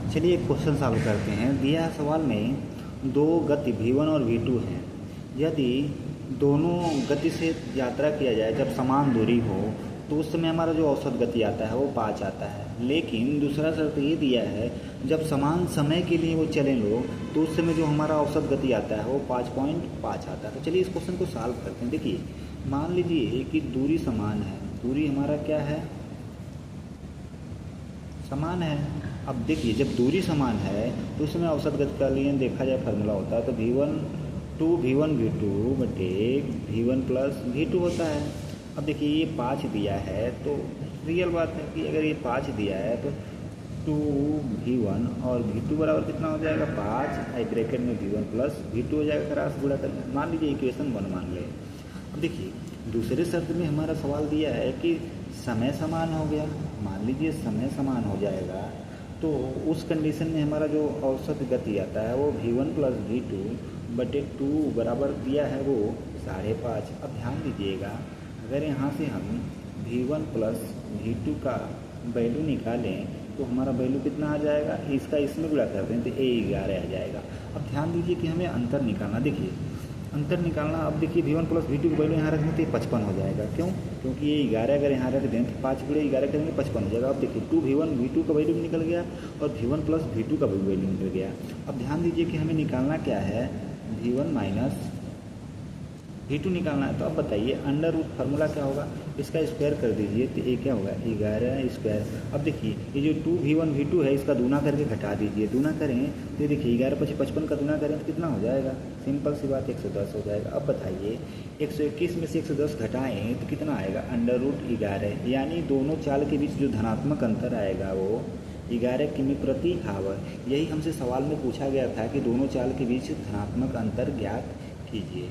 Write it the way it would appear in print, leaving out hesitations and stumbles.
चलिए एक question solve करते हैं। दिया है सवाल में दो गति V1 और V2 हैं। यदि दोनों गति से यात्रा किया जाए जब समान दूरी हो तो उस समय हमारा जो औसत गति आता है वो 5 आता है। लेकिन दूसरा शर्त ये दिया है जब समान समय के लिए वो चलें लोग तो उस समय जो हमारा औसत गति आता है वो 5.5 आता है। तो चलिए इस क्वेश्चन को सॉल्व करते हैं। देखिए मान लीजिए कि दूरी समान है, दूरी हमारा क्या है, समान है। अब देखिए जब दूरी समान है तो उसमें औसत गति का लिए देखा जाए फार्मूला होता है तो V1 V2 बटे V1 प्लस V2 होता है। अब देखिए ये 5 दिया है तो रियल बात है कि अगर ये 5 दिया है तो 2V1 और V2 बराबर कितना हो जाएगा 5 ब्रैकेट में V1 प्लस V2 हो जाएगा। क्रॉस गुणा करना मान लीजिए इक्वेशन 1 मान लें। अब देखिए दूसरे शब्द में हमारा सवाल दिया है कि समय समान हो गया, मान लीजिए समय समान हो जाएगा तो उस कंडीशन में हमारा जो औसत गति आता है वो V1 प्लस V2 बटे 2 बराबर दिया है वो 5.5। अब ध्यान दीजिएगा अगर यहाँ से हम V1 प्लस V2 का वैल्यू निकालें तो हमारा वैल्यू कितना आ जाएगा, इसका इसमें गुणा कर दें तो 11 आ जाएगा। अब ध्यान दीजिए कि हमें अंतर निकालना, देखिए अंतर निकालना। अब देखिए V1 प्लस V2 की वैल्यू यहाँ रख दें तो 55 हो जाएगा। क्यों? क्योंकि ये 11 अगर यहाँ रख दें तो 5 गुणे 11 करेंगे 55 हो जाएगा। अब देखिए 2V1 V2 का वैल्यू निकल गया और V1 प्लस V2 का वैल्यू निकल गया। अब ध्यान दीजिए कि हमें निकालना क्या है, V1 माइनस V2 निकालना है। तो अब बताइए अंडर रूट फार्मूला क्या होगा, इसका स्क्वायर कर दीजिए तो ये क्या होगा 11 स्क्वायर। अब देखिए ये जो 2V1 V2 है इसका दूना करके घटा दीजिए, दूना करें तो ये देखिए 11 × 55 का दूना करें तो कितना हो जाएगा, सिंपल सी बात 110 हो जाएगा। अब बताइए 121 में से 110 घटाएँ तो कितना आएगा अंडर रूट 11, यानी दोनों चाल के बीच जो धनात्मक अंतर आएगा वो 11 किमी प्रति आवर। यही हमसे सवाल में पूछा गया था कि दोनों चाल के बीच धनात्मक अंतर ज्ञात कीजिए।